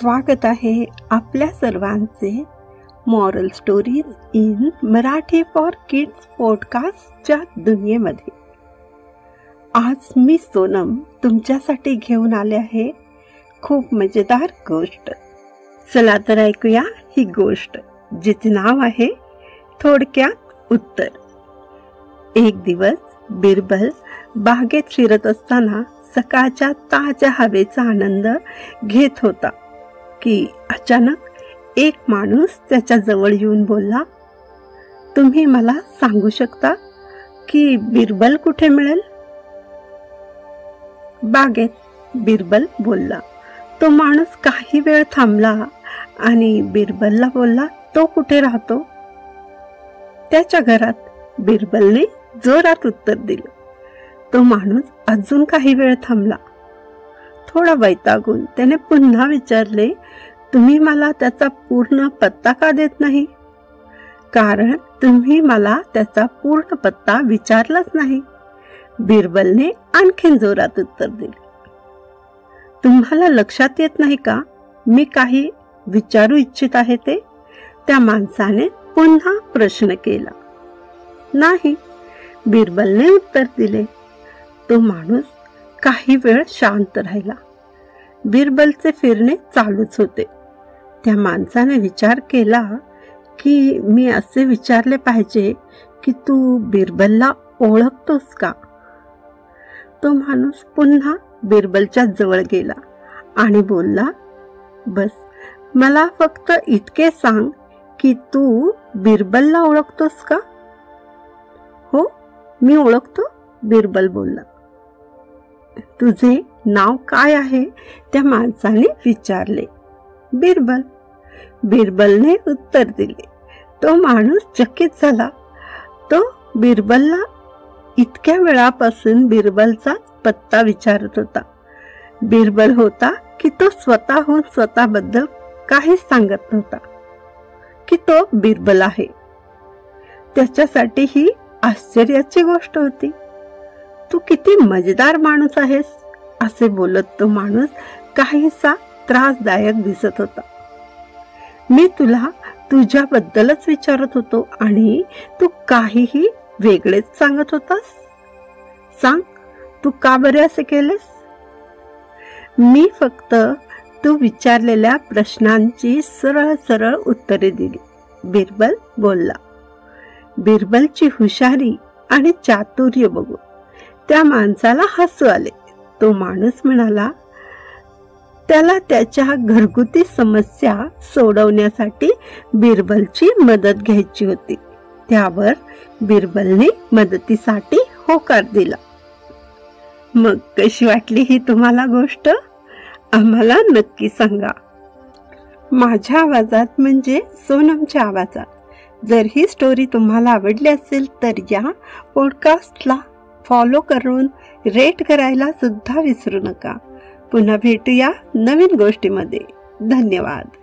स्वागत आहे आपल्या सर्वांचे moral stories in Marathi for kids पॉडकास्टच्या दुनियेमध्ये। आज मी सोनम तुमच्यासाठी घेऊन आले आहे खूप मजेदार गोष्ट। चला तर ऐकूया ही गोष्ट, जिचे नाव आहे थोडक्यात उत्तर। एक दिवस बिरबल बागेत फिरत असताना सकाळच्या ताज्या हवेचा आनंद घेत होता की अचानक एक माणूस त्याच्या जवळ येऊन बोलला, तुम्ही मला सांगू शकता की बिरबल कुठे मिळेल? बागेत, बिरबल बोलला। तो माणूस काही वेळ थांबला आणि बिरबलला बोलला, तो कुठे राहतो? त्याच्या घरात, बिरबलने जोरात उत्तर दिले। तो माणूस अजून काही वेळ थांबला। थोडा वैतागून त्याने पुन्हा विचारले, तुम्ही मला त्याचा पूर्ण पत्ता का देत नाही? कारण तुम्ही मला त्याचा पूर्ण पत्ता विचारलाच नाही, बिरबलने आणखीन जोरात उत्तर दिले। तुम्हाला लक्षात येत नाही का मी काही विचारू इच्छित आहे ते? त्या माणसाने पुन्हा प्रश्न केला। नाही, बिरबलने उत्तर दिले। तो माणूस काही वेळ शांत राहिला। बिरबलचे फिरणे चालूच होते। त्या माणसाने विचार केला की मी असे विचारले पाहिजे की तू बिरबलला ओळखतोस का? तो माणूस पुन्हा बिरबलच्या जवळ गेला आणि बोलला, बस मला फक्त इतके सांग की तू बिरबलला ओळखतोस का? हो, मी ओळखतो, बिरबल बोलला। तुझे नाव काय आहे? त्या माणसाने विचारले। बिरबल, बिरबलने उत्तर दिले। तो माणूस चकित झाला। तो बिरबलला इतक्या वेळापासून बिरबलचा पत्ता विचारत होता। बिरबल होता की तो स्वतःहून स्वतःबद्दल काहीच सांगत नव्हता की तो बिरबल आहे। त्याच्यासाठी ही आश्चर्याची गोष्ट होती। तू किती मजेदार माणूस आहेस, असे बोलत तो माणूस काहीसा त्रासदायक दिसत होता। मी तुला तुझ्याबद्दलच विचारत होतो आणि तू काहीही वेगळेच सांगत होतास। सांग, तू का बरे असे केलेस? मी फक्त तू विचारलेल्या प्रश्नांची सरळ सरळ उत्तरे दिली, बिरबल बोलला। बिरबलची हुशारी आणि चातुर्य बघून त्या माणसाला हसू आले। तो माणूस म्हणाला, त्याला त्याच्या घरगुती समस्या सोडवण्यासाठी बिरबलची मदत घ्यायची होती। त्यावर बिरबलने मदतीसाठी होकार दिला। मग कशी वाटली ही तुम्हाला गोष्ट? आम्हाला नक्की सांगा, माझ्या आवाजात म्हणजे सोनमच्या आवाजात। जर ही स्टोरी तुम्हाला आवडली असेल तर या पॉडकास्टला फॉलो करून रेट करायला सुद्धा विसरू नका। पुन्हा भेटूया नवीन गोष्टीमध्ये। धन्यवाद।